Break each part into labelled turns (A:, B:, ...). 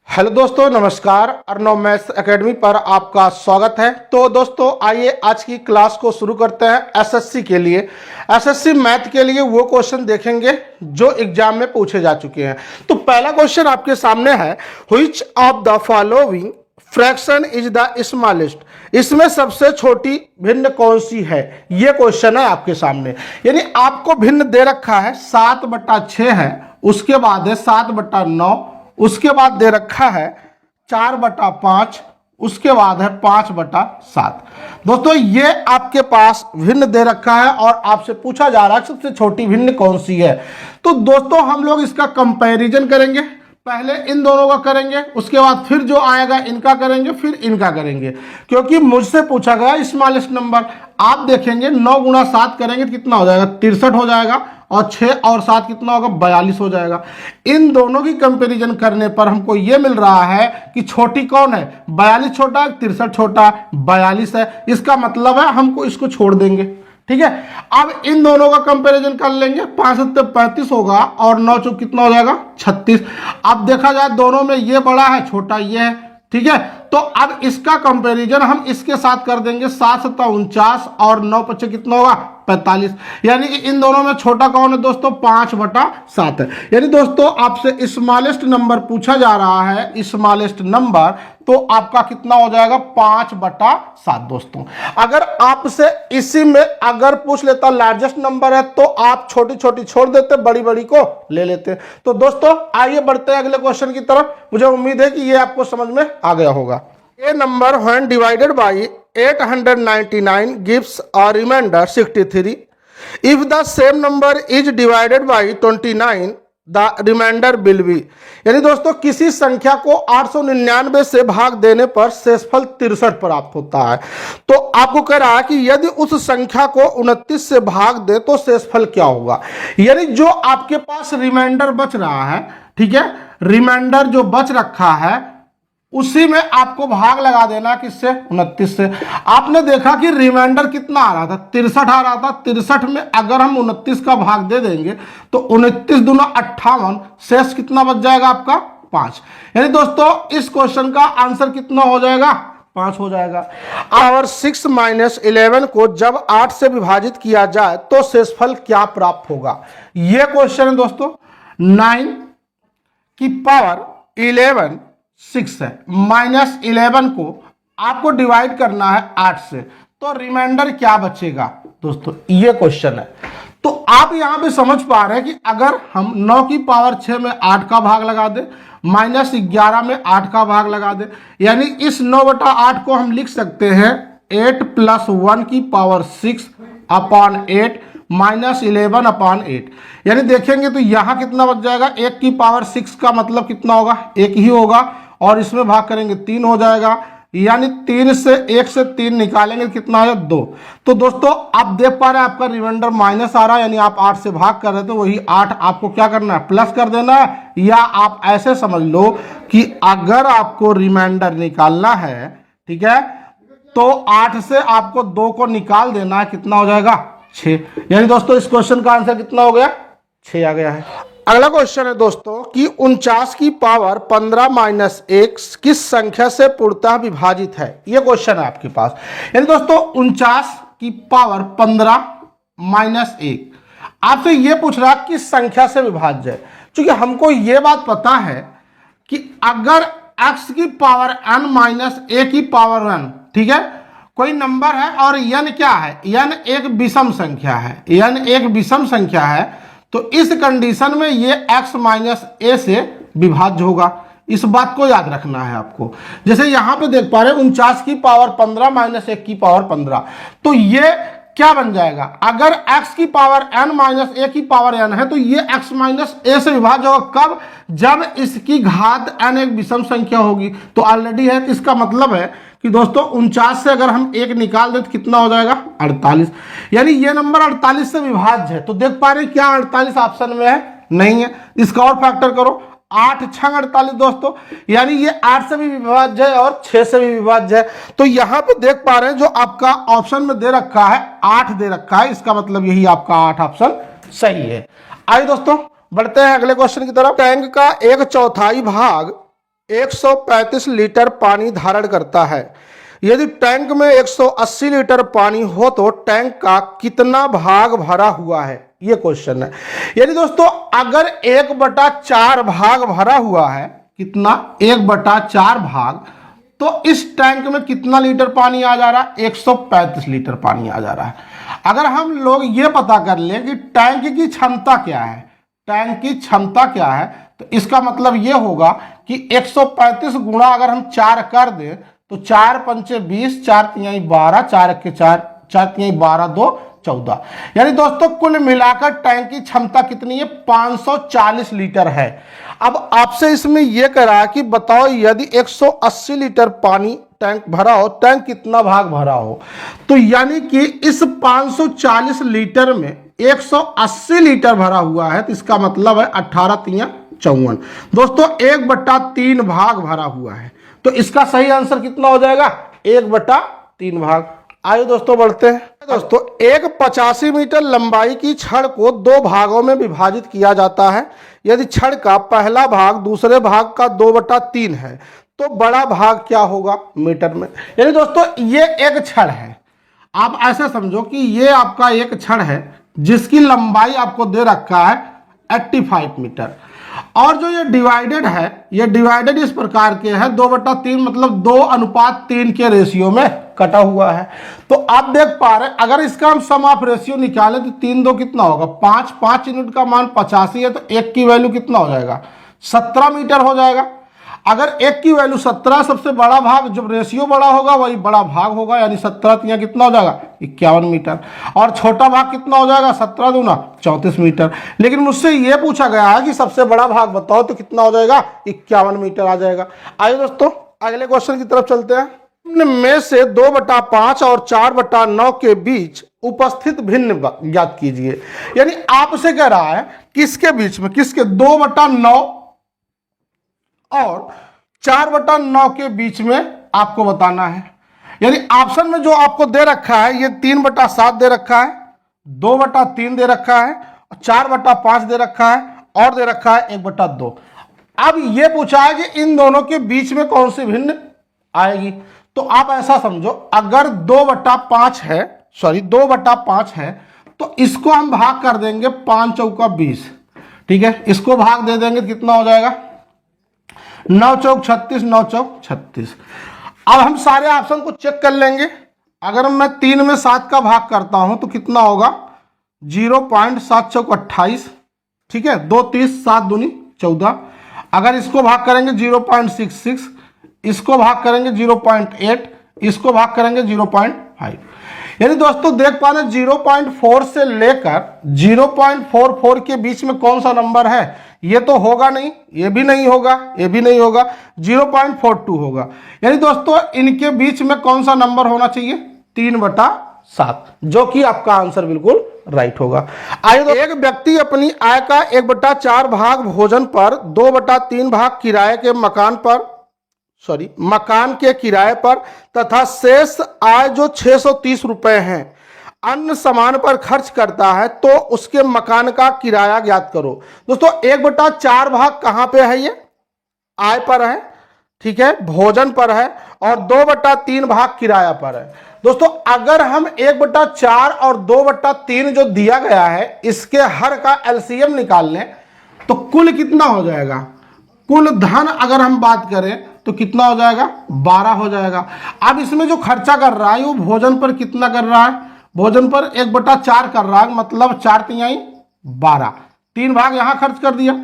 A: Hello दोस्तों, नमस्कार। Arnav maths academy पर आपका स्वागत है। तो दोस्तों आइए आज की क्लास को शुरू करते हैं। एसएससी के लिए, एसएससी मैथ के लिए वो क्वेश्चन देखेंगे जो एग्जाम में पूछे जा चुके हैं। तो पहला क्वेश्चन आपके सामने है, which of the following fraction is the smallest. इसमें सबसे छोटी भिन्न कौन सी है, ये क्वेश्चन है आपके सामने। यानी आपको भिन्न दे रखा है 7/6 है, उसके बाद है 7/9, उसके बाद दे रखा है 4/5, उसके बाद है 5/7। दोस्तों ये आपके पास भिन्न दे रखा है और आपसे पूछा जा रहा है सबसे छोटी भिन्न कौन सी है। तो दोस्तों हम लोग इसका कंपैरिजन करेंगे। पहले इन दोनों का करेंगे, उसके बाद फिर जो आएगा इनका करेंगे, फिर इनका करेंगे, क्योंकि मुझसे पूछा गया स्मॉलेस्ट नंबर। आप देखेंगे 9 गुणा 7 करेंगे तो कितना हो जाएगा, 63 हो जाएगा, और 6 और 7 कितना होगा, 42 हो जाएगा। इन दोनों की कंपैरिजन करने पर हमको ये मिल रहा है कि छोटी कौन है, 42 छोटा है, 63 छोटा है, 42 है। इसका मतलब है हमको इसको छोड़ देंगे, ठीक है। अब इन दोनों का कंपैरिजन कर लेंगे, 5 7 35 होगा और 9 चौक कितना हो जाएगा, 36। अब देखा जाए दोनों में ये बड़ा है, छोटा ये है, ठीक है। तो अब इसका कंपैरिजन हम इसके साथ कर देंगे, 7 7 49 और 9 5 कितना होगा, 45। यानी कि इन दोनों में छोटा कौन है दोस्तों, 5/7 है। यानी दोस्तों आपसे स्मॉलेस्ट नंबर पूछा जा रहा है, स्मॉलेस्ट नंबर, तो आपका कितना हो जाएगा, 5/7। दोस्तों अगर आपसे इसी में अगर पूछ लेता लार्जेस्ट नंबर है तो आप छोटी छोटी छोड़ देते, बड़ी बड़ी को ले लेते। तो दोस्तों आइए बढ़ते हैं अगले क्वेश्चन की तरफ। मुझे उम्मीद है कि ये आपको समझ में आ गया होगा। A number when divided by 899 gives a remainder 63. If the same number is divided by 29, the remainder will be। यानी दोस्तों किसी संख्या को 899 से भाग देने पर शेषफल 63 प्राप्त होता है। तो आपको कह रहा है कि यदि उस संख्या को 29 से भाग दे तो शेषफल क्या होगा। यानी जो आपके पास रिमाइंडर बच रहा है, ठीक है, रिमाइंडर जो बच रखा है उसी में आपको भाग लगा देना, किससे, 29 से। आपने देखा कि रिमाइंडर कितना आ रहा था, 63 आ रहा था। 63 में अगर हम 29 का भाग दे देंगे तो 29 दूना 58, शेष कितना बच जाएगा आपका, 5। यानी दोस्तों इस क्वेश्चन का आंसर कितना हो जाएगा, 5 हो जाएगा। और 6 - 11 को जब 8 से विभाजित किया जाए तो शेषफल क्या प्राप्त होगा। यह क्वेश्चन है दोस्तों। 9 की पावर 11 6 है, -11 को आपको डिवाइड करना है 8 से, तो रिमाइंडर क्या बचेगा दोस्तों, ये क्वेश्चन है। तो आप यहां पे समझ पा रहे हैं कि अगर हम 9 की पावर 6 में 8 का भाग लगा दें, -11 में 8 का भाग लगा दें, यानी इस 9/8 को हम लिख सकते हैं 8 + 1 की पावर 6/8 -11/8। यानी देखेंगे तो यहां कितना बच जाएगा, 1 की पावर 6 का मतलब कितना होगा, 1 ही होगा, और इसमें भाग करेंगे 3 हो जाएगा। यानी 3 से 1 से 3 निकालेंगे कितना है, 2। तो दोस्तों आप देख पा रहे हैं आपका रिमाइंडर माइनस आ रहा है, यानी आप 8 से भाग कर रहे थे, वही 8 आपको क्या करना है, प्लस कर देना है। या आप ऐसे समझ लो कि अगर आपको रिमाइंडर निकालना है, ठीक है, तो 8 से आपको 2 को निकाल देना है, कितना हो जाएगा, 6। यानी दोस्तों इस क्वेश्चन का आंसर कितना हो गया, 6 आ गया है। अगला क्वेश्चन है दोस्तों कि 49 की पावर 15 - 1 किस संख्या से पूर्णतः विभाजित है। यह क्वेश्चन है आपके पास। यानी दोस्तों 49 की पावर 15 - 1 आपसे यह पूछ रहा है किस संख्या से विभाज्य है। क्योंकि हमको यह बात पता है कि अगर x की पावर n - a की पावर n, ठीक है, कोई नंबर है और n क्या है, n एक विषम संख्या है, n एक विषम संख्या है, तो इस कंडीशन में ये x - a से विभाज्य होगा। इस बात को याद रखना है आपको। जैसे यहां पे देख पा रहे हैं 49 की पावर 15 - 1 की पावर 15, तो ये क्या बन जाएगा, अगर x की पावर n - a की पावर n है तो ये x - a से विभाज्य होगा। कब, जब इसकी घात n एक विषम संख्या होगी। तो ऑलरेडी है, तो इसका मतलब है कि दोस्तों 49 से अगर हम 1 निकाल दें तो कितना हो जाएगा, 48। यानी ये नंबर 48 से विभाज्य है। तो देख पा रहे हैं क्या 48 ऑप्शन में है, नहीं है। इसका और फैक्टर करो, 8 × 6 48 दोस्तों, यानी ये 8 से भी विभाज्य है और 6 से भी विभाज्य है। तो यहां पे देख पा रहे हैं जो आपका ऑप्शन में दे रखा है 8 दे रखा है, इसका मतलब यही आपका 8 ऑप्शन सही है। आइए दोस्तों बढ़ते हैं अगले क्वेश्चन की तरफ। टैंक का 1/4 भाग 135 लीटर पानी धारण करता है। यदि टैंक में 180 लीटर पानी हो तो टैंक का कितना भाग भरा हुआ है, ये क्वेश्चन है। यानी दोस्तों अगर 1/4 भाग भरा हुआ है, कितना 1/4 भाग, तो इस टैंक में कितना लीटर पानी आ जा रहा है, 135 लीटर पानी आ जा रहा है। अगर हम लोग ये पता कर ले कि टैंक की क्षमता क्या है, टैंक की क्षमता क्या है, तो इसका मतलब ये होगा कि 135 गुणा अगर हम 4 कर दें तो 4 पंचे 20, 4 तिहाई 12, 4 के 4, 4 तिहाई 12, 2 14। यानी दोस्तों कुल मिलाकर टैंक की क्षमता कितनी है, 540 लीटर है। अब आपसे इसमें यह कह रहा है कि बताओ यदि 180 लीटर पानी टैंक भरा हो, टैंक कितना भाग भरा हो, तो यानी कि इस 540 लीटर में 180 लीटर भरा हुआ है, तो इसका मतलब है 18 तिया 54। दोस्तों 1/3 भाग भरा हुआ है, तो इसका सही आंसर कितना हो जाएगा, 1/3 भाग। आइए दोस्तों बढ़ते हैं। दोस्तों एक 85 मीटर लंबाई की छड़ को 2 भागों में विभाजित किया जाता है। यदि छड़ का पहला भाग दूसरे भाग का 2/3 है तो बड़ा भाग क्या होगा मीटर में। यानी दोस्तों ये एक छड़ है, आप ऐसे समझो कि ये आपका एक छड़ है जिसकी लंबाई आपको दे रखा है 85 मीटर, और जो ये डिवाइडेड है, ये डिवाइडेड इस प्रकार के है 2/3, मतलब 2:3 के रेशियो में कटा हुआ है। तो आप देख पा रहे हैं अगर इसका हम सम ऑफ रेशियो निकालें तो 3 2 कितना होगा, 5, 5 यूनिट का मान 85 है, तो 1 की वैल्यू कितना हो जाएगा, 17 मीटर हो जाएगा। अगर 1 की वैल्यू 17, सबसे बड़ा भाग, जब रेशियो बड़ा होगा वही बड़ा भाग होगा, यानी 17 तिया कितना हो जाएगा, 51 मीटर, और छोटा भाग कितना हो जाएगा, 17 दूना 34 मीटर। लेकिन मुझसे ये पूछा गया है कि सबसे बड़ा भाग बताओ, तो कितना हो जाएगा, 51 मीटर आ जाएगा। आइए दोस्तों अगले क्वेश्चन की तरफ चलते हैं। में से 2/5 और 4/9 के बीच उपस्थित भिन्न ज्ञात कीजिए। यानी आपसे कह रहा है किसके बीच में, किसके, 2/9 और 4/9 के बीच में आपको बताना है। यानी ऑप्शन में जो आपको दे रखा है ये 3/7 दे रखा है, 2/3 दे रखा है, 4/5 दे रखा है, और दे रखा है 1/2। अब ये पूछा है कि इन दोनों के बीच में कौन सी भिन्न आएगी। तो आप ऐसा समझो अगर 2/5 है, सॉरी 2/5 है, तो इसको हम भाग कर देंगे 5 चौका 20, ठीक है, इसको भाग दे देंगे, कितना हो जाएगा, 9 चौक 36, 9 चौक 36। अब हम सारे ऑप्शन को चेक कर लेंगे। अगर मैं 3 में 7 का भाग करता हूं तो कितना होगा, 0.7 चौक 28, ठीक है, 2 30, 7 दूनी 14। अगर इसको भाग करेंगे 0.66, इसको भाग करेंगे 0.8, इसको भाग करेंगे 0.5। यानी दोस्तों देख पा रहे 0.4 से लेकर 0.44 के बीच में कौन सा नंबर है, ये तो होगा नहीं, ये भी नहीं होगा, ये भी नहीं होगा, 0.42 होगा। यानी दोस्तों इनके बीच में कौन सा नंबर होना चाहिए, 3/7, जो कि आपका आंसर बिल्कुल राइट होगा। आइए तो एक व्यक्ति अपनी आय का 1/4 भाग भोजन पर, 2/3 भाग किराए के मकान के किराए पर तथा शेष आय जो 630 रुपए हैं अन्य सामान पर खर्च करता है, तो उसके मकान का किराया ज्ञात करो। दोस्तों 1/4 भाग कहां पे है, ये आय पर है, ठीक है, भोजन पर है, और 2/3 भाग किराया पर है। दोस्तों अगर हम 1/4 और 2/3 जो दिया गया है इसके हर का एलसीएम निकाल लें तो कुल कितना हो जाएगा, कुल धन अगर हम बात करें तो कितना हो जाएगा, 12 हो जाएगा। अब इसमें जो खर्चा कर रहा है वो भोजन पर कितना कर रहा है, भोजन पर 1/4 कर रहा है, मतलब 4 तिहाई 12, 3 भाग यहां खर्च कर दिया।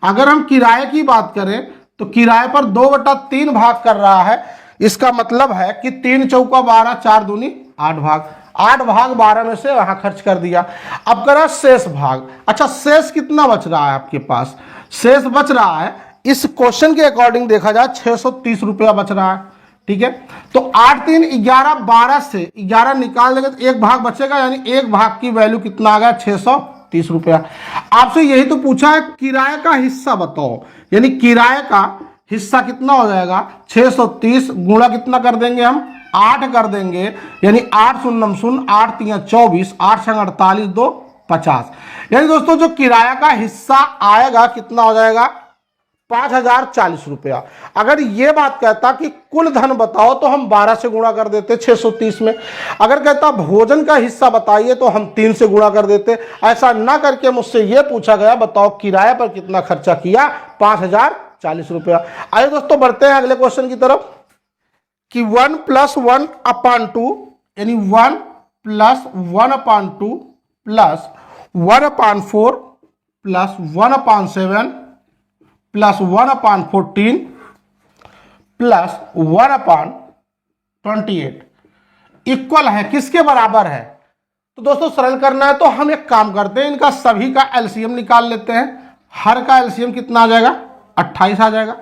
A: अगर हम किराए की बात करें तो किराए पर 2/3 भाग कर रहा है, इसका मतलब है कि 3 चौका 12, 4 दूनी 8 भाग, 8 भाग 12 में से वहां खर्च कर दिया। अब करा शेष भाग। अच्छा शेष कितना बच रहा है आपके पास, शेष बच रहा है इस क्वेश्चन के अकॉर्डिंग देखा जाए 630 रुपया बच रहा है, ठीक है। तो 8 3 11, 12 से 11 निकाल देंगे तो 1 भाग बचेगा, यानी 1 भाग की वैल्यू कितना आ गया, 630 रुपया। आपसे यही तो पूछा है किराए का हिस्सा बताओ, यानी किराए का हिस्सा कितना हो जाएगा, 630 गुणा कितना कर देंगे हम, 8 कर देंगे, यानी 8 शून्य 0, 8 3 24, 8 6 48, 2 50। यानी दोस्तों जो किराया का हिस्सा आएगा कितना हो जाएगा, 5,040 रुपया। अगर ये बात कहता कि कुल धन बताओ तो हम 12 से गुणा कर देते 630 में। अगर कहता भोजन का हिस्सा बताइए तो हम 3 से गुणा कर देते। ऐसा ना करके मुझसे ये पूछा गया बताओ किराए पर कितना खर्चा किया, 5,040 रुपया। आइए दोस्तों बढ़ते हैं अगले क्वेश्चन की तरफ कि 1 + 1/2 यानी 1 + 1/2 plus 1/4 plus 1/7 plus 1/14 plus 1/28 equal है किसके बराबर है। तो दोस्तों सरल करना है तो हम एक काम करते हैं, इनका सभी का एलसीएम निकाल लेते हैं। हर का एलसीएम कितना आ जाएगा, 28 आ जाएगा।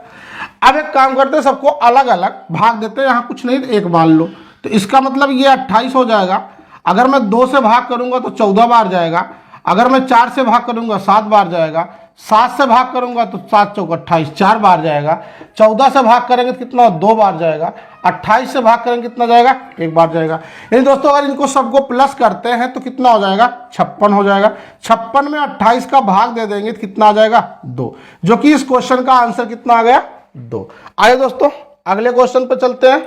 A: अब एक काम करते हैं, सबको अलग अलग भाग देते हैं। यहाँ कुछ नहीं तो एक मान लो, तो इसका मतलब ये 28 हो जाएगा। अगर मैं 2 से भाग करूंगा तो 14 बार जाएगा। अगर मैं 4 से भाग करूंगा 7 बार जाएगा। 7 से भाग करूंगा तो 7 × 4 = 28, 4 बार जाएगा। 14 से भाग करेंगे तो कितना, 2 बार जाएगा। 28 से भाग करेंगे कितना जाएगा, 1 बार जाएगा। यानी दोस्तों अगर इनको सबको प्लस करते हैं तो कितना हो जाएगा, 56 हो जाएगा। 56 में 28 का भाग दे देंगे तो कितना आ जाएगा, 2, जो कि इस क्वेश्चन का आंसर कितना आ गया, 2। आइए दोस्तों अगले क्वेश्चन पर चलते हैं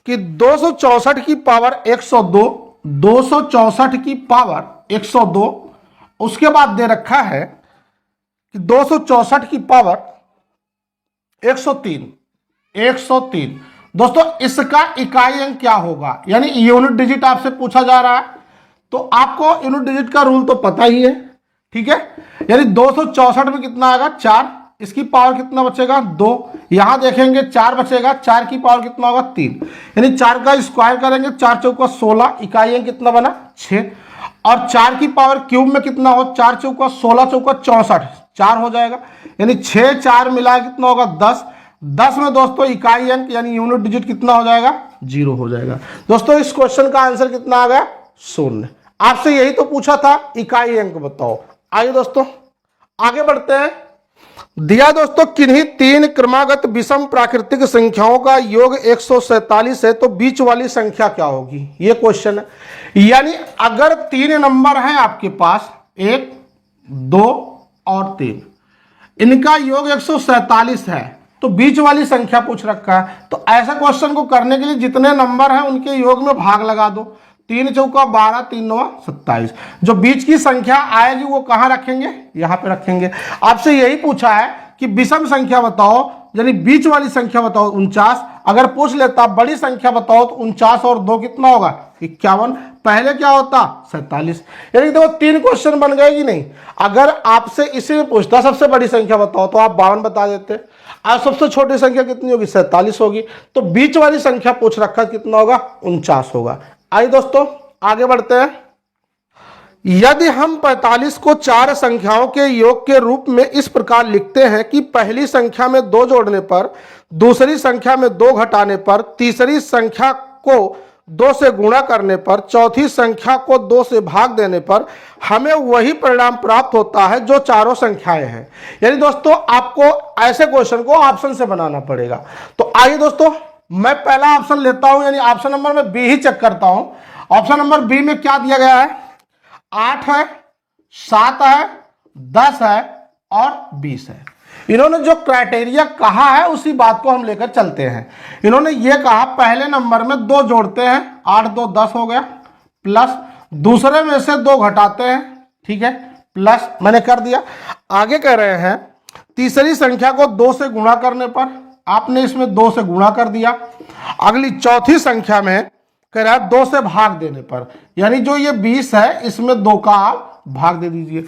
A: कि 264 की पावर 102, 264 की पावर 102, उसके बाद दे रखा है कि 264 की पावर 103, 103। दोस्तों इसका इकाई अंक क्या होगा, यानी यूनिट डिजिट आपसे पूछा जा रहा है। तो आपको यूनिट डिजिट का रूल तो पता ही है, ठीक है। यानी 264 में कितना आएगा, 4, इसकी पावर कितना बचेगा, 2। यहां देखेंगे 4 बचेगा, 4 की पावर कितना होगा, 3। यानी 4 का स्क्वायर करेंगे, 4 × 4 = 16, इकाई अंक कितना बना, 6। और 4 की पावर क्यूब में कितना हो, 4 × 4 = 16, 4 × 64, 4 हो जाएगा। यानी 6 4 मिला कितना होगा, 10। 10 में दोस्तों इकाई अंक यानी यूनिट डिजिट कितना हो जाएगा, 0 हो जाएगा। दोस्तों इस क्वेश्चन का आंसर कितना आ गया, 0। आपसे यही तो पूछा था, इकाई अंक बताओ। आइए दोस्तों आगे बढ़ते हैं। दिया दोस्तों किन्हीं 3 क्रमागत विषम प्राकृतिक संख्याओं का योग 147 है तो बीच वाली संख्या क्या होगी, ये क्वेश्चन है। यानी अगर 3 नंबर हैं आपके पास, 1 2 और 3, इनका योग 147 है तो बीच वाली संख्या पूछ रखा है। तो ऐसा क्वेश्चन को करने के लिए जितने नंबर हैं उनके योग में भाग लगा दो। 3 × 4 = 12, 3 × 9 = 27। जो बीच की संख्या आएगी वो कहाँ रखेंगे, यहाँ पे रखेंगे। आपसे यही पूछा है कि विषम संख्या बताओ, यानी बीच वाली संख्या बताओ, 49। अगर पूछ लेता बड़ी संख्या बताओ तो 49 और 2 कितना होगा, 51। पहले क्या होता, 47। यानी देखो 3 क्वेश्चन बन गए कि नहीं। अगर आपसे इसी में पूछता सबसे बड़ी संख्या बताओ तो आप 52 बता देते। आज सबसे छोटी संख्या कितनी होगी, 47 होगी। तो बीच वाली संख्या पूछ रखा कितना होगा, 49 होगा। आइए दोस्तों आगे बढ़ते हैं। यदि हम 45 को 4 संख्याओं के योग के रूप में इस प्रकार लिखते हैं कि पहली संख्या में 2 जोड़ने पर, दूसरी संख्या में 2 घटाने पर, तीसरी संख्या को 2 से गुणा करने पर, चौथी संख्या को 2 से भाग देने पर हमें वही परिणाम प्राप्त होता है जो चारों संख्याएं हैं। यानी दोस्तों आपको ऐसे क्वेश्चन को ऑप्शन से बनाना पड़ेगा। तो आइए दोस्तों मैं पहला ऑप्शन लेता हूं, यानी ऑप्शन नंबर में बी ही चेक करता हूं। ऑप्शन नंबर बी में क्या दिया गया है, 8 है, 7 है, 10 है और 20 है। इन्होंने जो क्राइटेरिया कहा है उसी बात को हम लेकर चलते हैं। इन्होंने ये कहा पहले नंबर में 2 जोड़ते हैं, 8 2 10 हो गया, प्लस दूसरे में से 2 घटाते हैं, ठीक है, प्लस मैंने कर दिया। आगे कह रहे हैं तीसरी संख्या को 2 से गुणा करने पर, आपने इसमें 2 से गुणा कर दिया। अगली चौथी संख्या में कह रहा है 2 से भाग देने पर, यानी जो ये 20 है इसमें 2 का आप भाग दे दीजिए।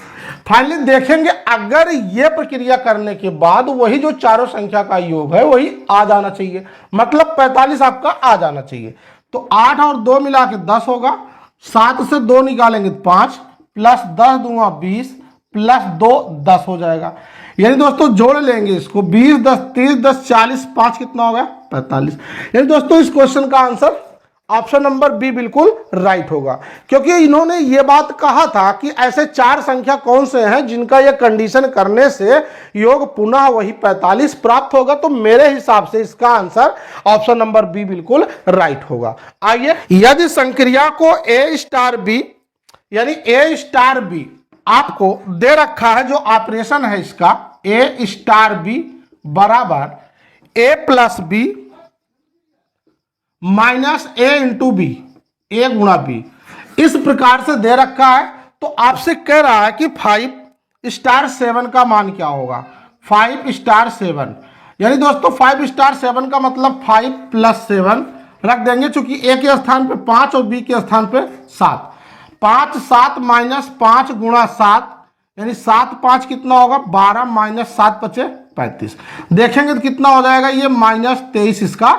A: फाइनली देखेंगे अगर ये प्रक्रिया करने के बाद वही जो चारों संख्या का योग है वही आ जाना चाहिए, मतलब 45 आपका आ जाना चाहिए। तो 8 और 2 मिला के 10 होगा, 7 से 2 निकालेंगे 5, प्लस 10 दूंगा 20, प्लस 2 10 हो जाएगा। यानी दोस्तों जोड़ लेंगे इसको, 20 10 30 10 40, 5 कितना होगा, 45। यानी दोस्तों इस क्वेश्चन का आंसर ऑप्शन नंबर बी बिल्कुल राइट होगा, क्योंकि इन्होंने ये बात कहा था कि ऐसे 4 संख्या कौन से हैं जिनका ये कंडीशन करने से योग पुनः वही 45 प्राप्त होगा। तो मेरे हिसाब से इसका आंसर ऑप्शन नंबर बी बिल्कुल राइट होगा। आइए, यदि संक्रिया को ए स्टार बी, यानी ए स्टार बी आपको दे रखा है, जो ऑपरेशन है इसका ए स्टार बी बराबर ए प्लस बी माइनस ए इंटू बी, ए गुणा बी, इस प्रकार से दे रखा है। तो आपसे कह रहा है कि 5*7 का मान क्या होगा। 5*7 यानी दोस्तों 5*7 का मतलब 5 + 7 रख देंगे, चूंकि ए के स्थान पे 5 और बी के स्थान पे 7। 5 7 माइनस 5 गुणा 7 यानी 7 5 कितना होगा 12 माइनस 7 = 35। देखेंगे तो कितना हो जाएगा ये -23 इसका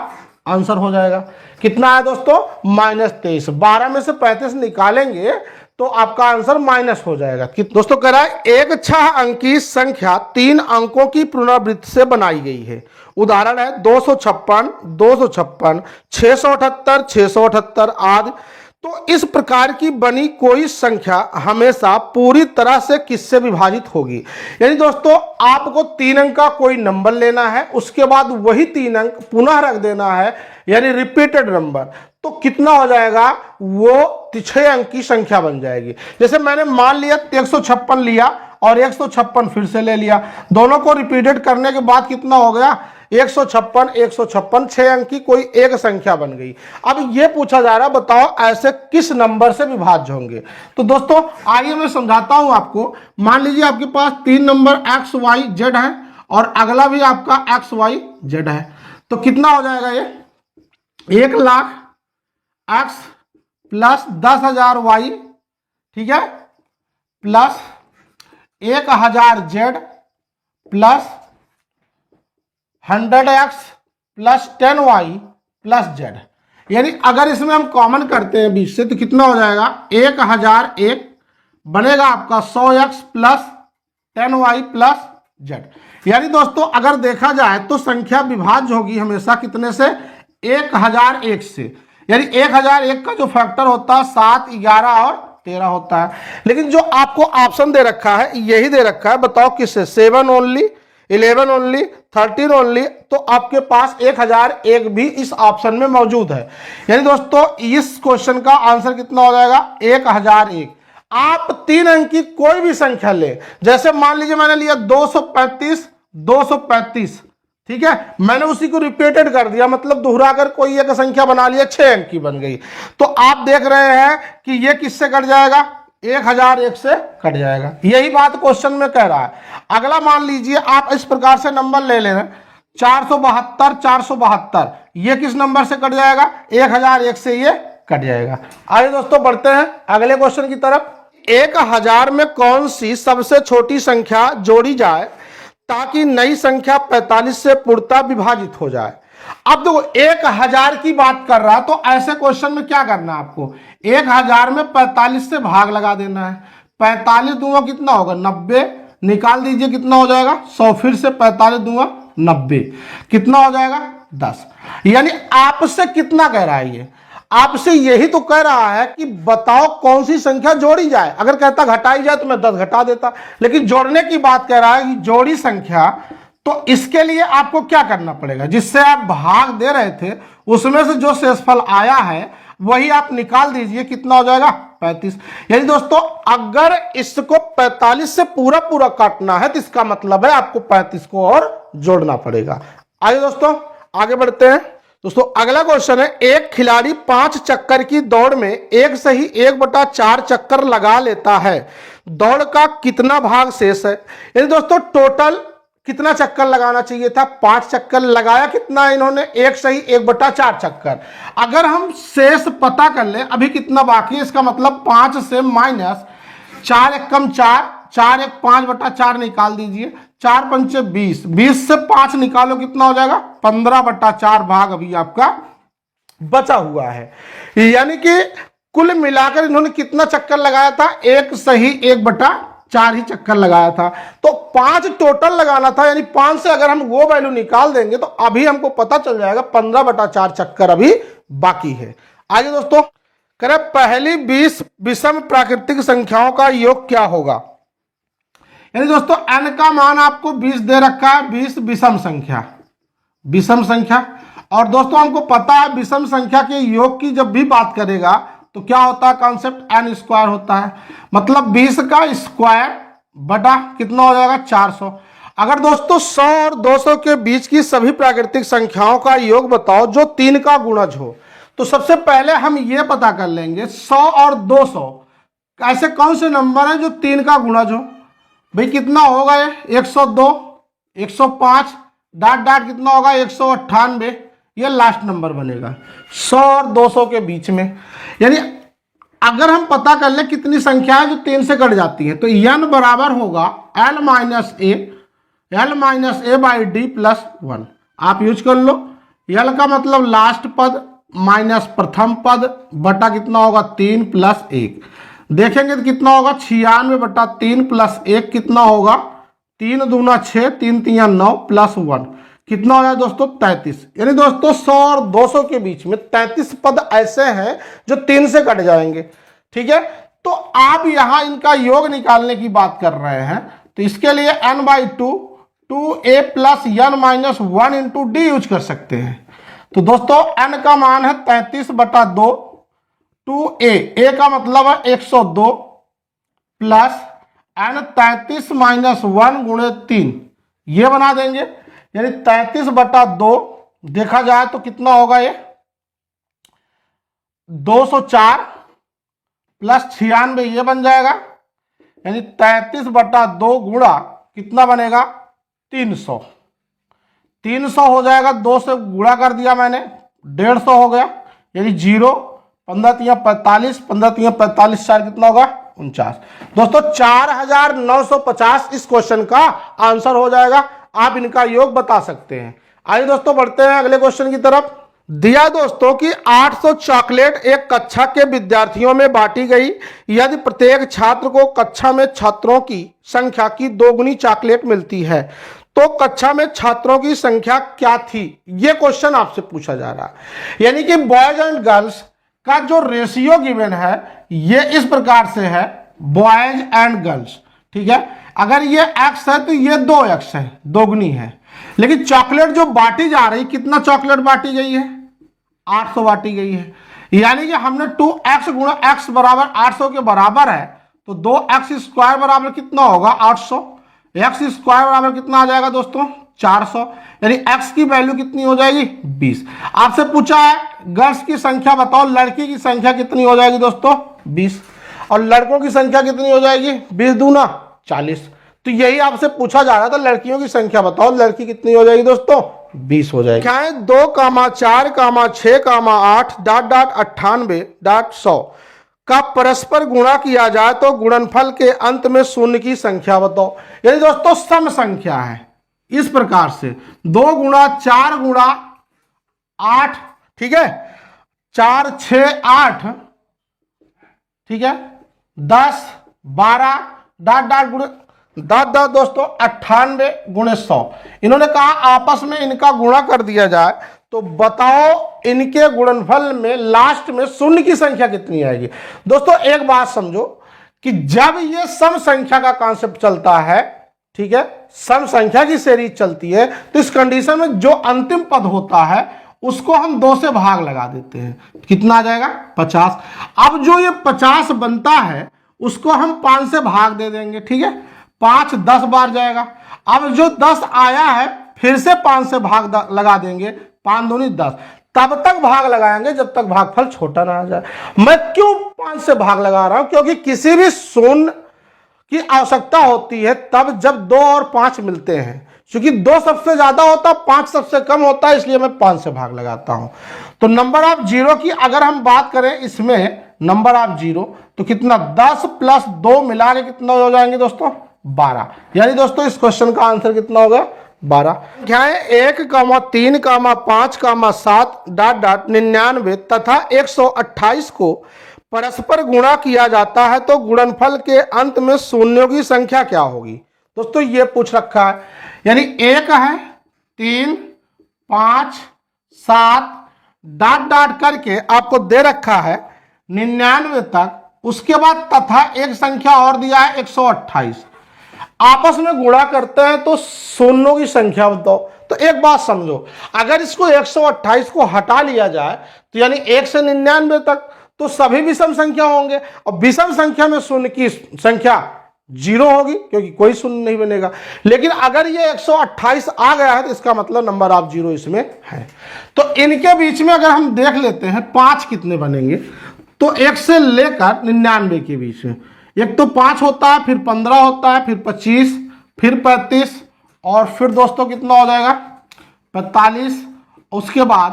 A: आंसर हो जाएगा। कितना है दोस्तों -23। 12 में से 35 निकालेंगे तो आपका आंसर माइनस हो जाएगा। दोस्तों कह रहा है एक 6 अंकी संख्या 3 अंकों की पुनरावृत्ति से बनाई गई है। उदाहरण है 256, 256, 678, 678 आदि। तो इस प्रकार की बनी कोई संख्या हमेशा पूरी तरह से किससे विभाजित होगी। यानी दोस्तों आपको 3 अंक का कोई नंबर लेना है, उसके बाद वही 3 अंक पुनः रख देना है, यानी रिपीटेड नंबर। तो कितना हो जाएगा वो 6 अंक की संख्या बन जाएगी। जैसे मैंने मान लिया 156 लिया और 156 फिर से ले लिया, दोनों को रिपीटेड करने के बाद कितना हो गया 156, 156, 6 अंक की कोई एक संख्या बन गई। अब ये पूछा जा रहा है बताओ ऐसे किस नंबर से विभाज्य होंगे। तो दोस्तों आइए मैं समझाता हूं आपको। मान लीजिए आपके पास 3 नंबर x y z है और अगला भी आपका x y z है, तो कितना हो जाएगा ये 1 लाख x प्लस 10,000 y, ठीक है, plus 1,000 z plus 100x plus 10y plus z। यानी अगर इसमें हम कॉमन करते हैं बीच से तो कितना हो जाएगा 1001 बनेगा आपका 100x plus 10y plus z। यानी दोस्तों अगर देखा जाए तो संख्या विभाज्य होगी हमेशा कितने से 1001 से। यानी 1001 का जो फैक्टर होता है 7, 11 और 13 होता है। लेकिन जो आपको ऑप्शन दे रखा है यही दे रखा है, बताओ किससे 7 ओनली, 11 ओनली, 13 ओनली। तो आपके पास 1001 भी इस ऑप्शन में मौजूद है। यानी दोस्तों इस क्वेश्चन का आंसर कितना हो जाएगा 1001। आप 3 अंक की कोई भी संख्या ले, जैसे मान लीजिए मैंने लिया 235, 235, ठीक है, मैंने उसी को रिपीटेड कर दिया, मतलब दोहरा कर कोई एक संख्या बना लिया 6 अंक की बन गई। तो आप देख रहे हैं कि ये किससे कट जाएगा 1001 से कट जाएगा। यही बात क्वेश्चन में कह रहा है। अगला मान लीजिए आप इस प्रकार से नंबर ले लेना 472, 472, ये किस नंबर से कट जाएगा 1001 से ये कट जाएगा। आइए दोस्तों बढ़ते हैं अगले क्वेश्चन की तरफ। 1000 में कौन सी सबसे छोटी संख्या जोड़ी जाए ताकि नई संख्या 45 से पूर्णतः विभाजित हो जाए। अब देखो 1000 की बात कर रहा है तो ऐसे क्वेश्चन में क्या करना है आपको 1000 में 45 से भाग लगा देना है। 45 दूंगा कितना होगा 90, निकाल दीजिए कितना हो जाएगा 100, फिर से 45 दूंगा 90, कितना हो जाएगा 10। यानी आपसे कितना कह रहा है ये, आपसे यही तो कह रहा है कि बताओ कौन सी संख्या जोड़ी जाए। अगर कहता घटाई जाए तो मैं 10 घटा देता, लेकिन जोड़ने की बात कह रहा है कि जोड़ी संख्या। तो इसके लिए आपको क्या करना पड़ेगा, जिससे आप भाग दे रहे थे उसमें से जो शेषफल आया है वही आप निकाल दीजिए, कितना हो जाएगा 35। यानी दोस्तों अगर इसको 45 से पूरा पूरा काटना है तो इसका मतलब है आपको 35 को और जोड़ना पड़ेगा। आइए दोस्तों आगे बढ़ते हैं। दोस्तों अगला क्वेश्चन है एक खिलाड़ी 5 चक्कर की दौड़ में एक सही 1/4 चक्कर लगा लेता है, दौड़ का कितना भाग शेष है। यानी दोस्तों टोटल कितना चक्कर लगाना चाहिए था 5 चक्कर, लगाया कितना इन्होंने एक सही 1/4 चक्कर। अगर हम शेष पता कर ले अभी कितना बाकी है, इसका मतलब 5 से माइनस 4 एकम 4, 4 एक 5/4 निकाल दीजिए, 4 पंचे 20, 20 से 5 निकालो कितना हो जाएगा 15/4 भाग अभी आपका बचा हुआ है। यानी कि कुल मिलाकर इन्होंने कितना चक्कर लगाया था एक सही 1/4 ही चक्कर लगाया था। तो 5 टोटल लगाना था, यानी 5 से अगर हम वो वैल्यू निकाल देंगे तो अभी हमको पता चल जाएगा 15/4 चक्कर अभी बाकी है। आगे दोस्तों करें पहली 20 विषम प्राकृतिक संख्याओं का योग क्या होगा। यानी दोस्तों n का मान आपको 20 दे रखा है, 20 विषम संख्या, विषम संख्या। और दोस्तों हमको पता है विषम संख्या के योग की जब भी बात करेगा तो क्या होता है कॉन्सेप्ट n स्क्वायर होता है, मतलब 20 का स्क्वायर बटा कितना हो जाएगा 400। अगर दोस्तों 100 और 200 के बीच की सभी प्राकृतिक संख्याओं का योग बताओ जो 3 का गुणज हो, तो सबसे पहले हम ये पता कर लेंगे 100 और 200 ऐसे कौन से नंबर हैं जो 3 का गुणज हो। भाई कितना होगा ये 102, 105 डाट डाट कितना होगा 198, ये लास्ट नंबर बनेगा 100 और 200 के बीच में। यानी अगर हम पता कर ले कितनी संख्या है जो 3 से कट जाती है, तो n बराबर होगा l minus A by D plus 1। आप यूज कर लो, l का मतलब लास्ट पद माइनस प्रथम पद बटा कितना होगा 3 प्लस 1। देखेंगे तो कितना होगा 96 बटा 3 प्लस 1 कितना होगा 3 दूना 6, 3 तिया 9 प्लस 1 कितना हो जाए दोस्तों 33। यानी दोस्तों 100 और 200 के बीच में 33 पद ऐसे हैं जो 3 से कट जाएंगे। ठीक है, तो आप यहां इनका योग निकालने की बात कर रहे हैं, तो इसके लिए n by 2a plus n minus 1 into D use कर सकते हैं। तो दोस्तों n का मान है 33 बटा 2, 2a का मतलब है 102 प्लस n 33 माइनस 1 गुणे 3 ये बना देंगे। यानी 33 बटा 2 देखा जाए तो कितना होगा ये 204 प्लस 96 ये बन जाएगा। यानी 33 बटा 2 गुणा कितना बनेगा 300। 300 हो जाएगा, 2 से गुणा कर दिया मैंने 150 हो गया। यानी 0 15 तिया 45, 15 तिया 45 4 कितना होगा 49। दोस्तों 4950 इस क्वेश्चन का आंसर हो जाएगा। आप इनका योग बता सकते हैं। आइए दोस्तों बढ़ते हैं अगले क्वेश्चन की तरफ। दिया दोस्तों कि 800 चॉकलेट एक कक्षा के विद्यार्थियों में बांटी गई। यदि प्रत्येक छात्र को कक्षा में छात्रों की संख्या की 2 गुनी चॉकलेट मिलती है तो कक्षा में छात्रों की संख्या क्या थी। यह क्वेश्चन आपसे पूछा जा रहा है। यानी कि बॉयज एंड गर्ल्स का जो रेशियो गिवन है ये इस प्रकार से है, बॉयज एंड गर्ल्स। ठीक है, अगर ये x है तो ये 2x है, दोगुनी है। लेकिन चॉकलेट जो बांटी जा रही, कितना चॉकलेट बांटी गई है 800 बांटी गई है। यानी कि हमने 2x गुणा x बराबर 800 के बराबर है, तो 2x स्क्वायर बराबर कितना होगा 800। x स्क्वायर बराबर कितना आ जाएगा दोस्तों 400। यानी x की वैल्यू कितनी हो जाएगी 20। आपसे पूछा है गर्ल्स की संख्या बताओ, लड़की की संख्या कितनी हो जाएगी दोस्तों 20, और लड़कों की संख्या कितनी हो जाएगी 20 दूना 40। तो यही आपसे पूछा जा रहा था, लड़कियों की संख्या बताओ, लड़की कितनी हो जाएगी दोस्तों 20 हो जाएगी। क्या है 2, 4, 6, 8 डाट डाट 98 डाट 100 का परस्पर गुणा किया जाए तो गुणनफल के अंत में शून्य की संख्या बताओ। यानी दोस्तों सम संख्या है इस प्रकार से 2 गुणा 4 गुणा 8, ठीक है 4, 6, 8, ठीक है 10, 12 डाट डाट गुणे डाट डाट दोस्तों 98 गुणे 100। इन्होंने कहा आपस में इनका गुणा कर दिया जाए तो बताओ इनके गुणनफल में लास्ट में शून्य की संख्या कितनी आएगी। दोस्तों एक बात समझो कि जब ये सम संख्या का कॉन्सेप्ट चलता है, ठीक है सम संख्या की सीरीज चलती है, तो इस कंडीशन में जो अंतिम पद होता है उसको हम 2 से भाग लगा देते हैं, कितना आ जाएगा 50। अब जो ये 50 बनता है उसको हम 5 से भाग दे देंगे, ठीक है 5 10 बार जाएगा। अब जो 10 आया है फिर से 5 से भाग लगा देंगे, 5 दूनी 10, तब तक भाग लगाएंगे जब तक भागफल छोटा ना आ जाए। मैं क्यों 5 से भाग लगा रहा हूं, क्योंकि किसी भी शून्य की आवश्यकता होती है तब जब 2 और 5 मिलते हैं। क्योंकि 2 सबसे ज्यादा होता है, 5 सबसे कम होता है, इसलिए मैं 5 से भाग लगाता हूं। तो नंबर ऑफ जीरो की अगर हम बात करें इसमें नंबर ऑफ जीरो, तो कितना 10 प्लस 2 मिला के कितना हो जाएंगे दोस्तों 12। यानी दोस्तों इस क्वेश्चन का आंसर कितना होगा 12। क्या है 1, 3, 5, 7 डाट डाट 99 तथा 128 को परस्पर गुणा किया जाता है तो गुणनफल के अंत में शून्यों की संख्या क्या होगी। दोस्तों ये पूछ रखा है, यानी 1 है 3, 5, 7 डाट डाट करके आपको दे रखा है 99 तक, उसके बाद तथा एक संख्या और दिया है 128, आपस में गुणा करते हैं तो शून्यों की संख्या बताओ। तो एक बात समझो, अगर इसको 128 को हटा लिया जाए तो यानी 1 से 99 तक तो सभी विषम संख्या होंगे, और विषम संख्या में शून्य की संख्या जीरो होगी क्योंकि कोई शून्य नहीं बनेगा। लेकिन अगर ये 128 आ गया है तो इसका मतलब नंबर ऑफ जीरो इसमें है। तो इनके बीच में अगर हम देख लेते हैं 5 कितने बनेंगे, तो 1 से लेकर 99 के बीच में एक तो 5 होता है, फिर 15 होता है, फिर 25, फिर 35 और फिर दोस्तों कितना हो जाएगा 45, उसके बाद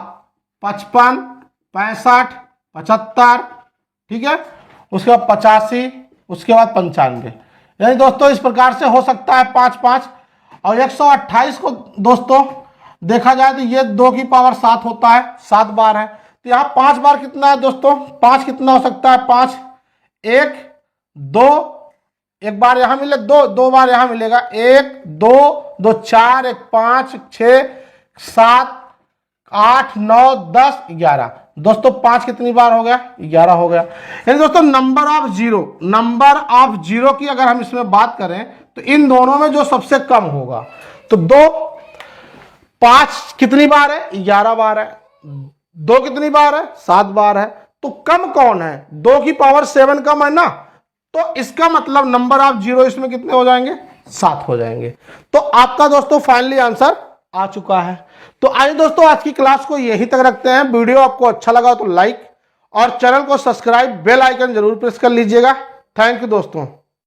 A: 55, 65, 75, ठीक है, उसके बाद 85, उसके बाद 95। यानी दोस्तों इस प्रकार से हो सकता है 5 5। और 128 को दोस्तों देखा जाए तो ये 2 की पावर 7 होता है, 7 बार है। तो यहाँ 5 बार कितना है दोस्तों, 5 कितना हो सकता है, 5 1 2, एक बार यहाँ मिले 2, 2 बार यहाँ मिलेगा 1 2 2 4 1 5 6 7 8 9 10 11। दोस्तों 5 कितनी बार हो गया, 11 हो गया। यानी दोस्तों नंबर ऑफ जीरो की अगर हम इसमें बात करें तो इन दोनों में जो सबसे कम होगा, तो 5 कितनी बार है, 11 बार है। 2 कितनी बार है, 7 बार है। तो कम कौन है, 2 की पावर 7 कम है ना, तो इसका मतलब नंबर ऑफ जीरो इसमें कितने हो जाएंगे, 7 हो जाएंगे। तो आपका दोस्तों फाइनली आंसर आ चुका है। तो आइए दोस्तों आज की क्लास को यहीं तक रखते हैं। वीडियो आपको अच्छा लगा तो लाइक और चैनल को सब्सक्राइब, बेल आइकन जरूर प्रेस कर लीजिएगा। थैंक यू दोस्तों।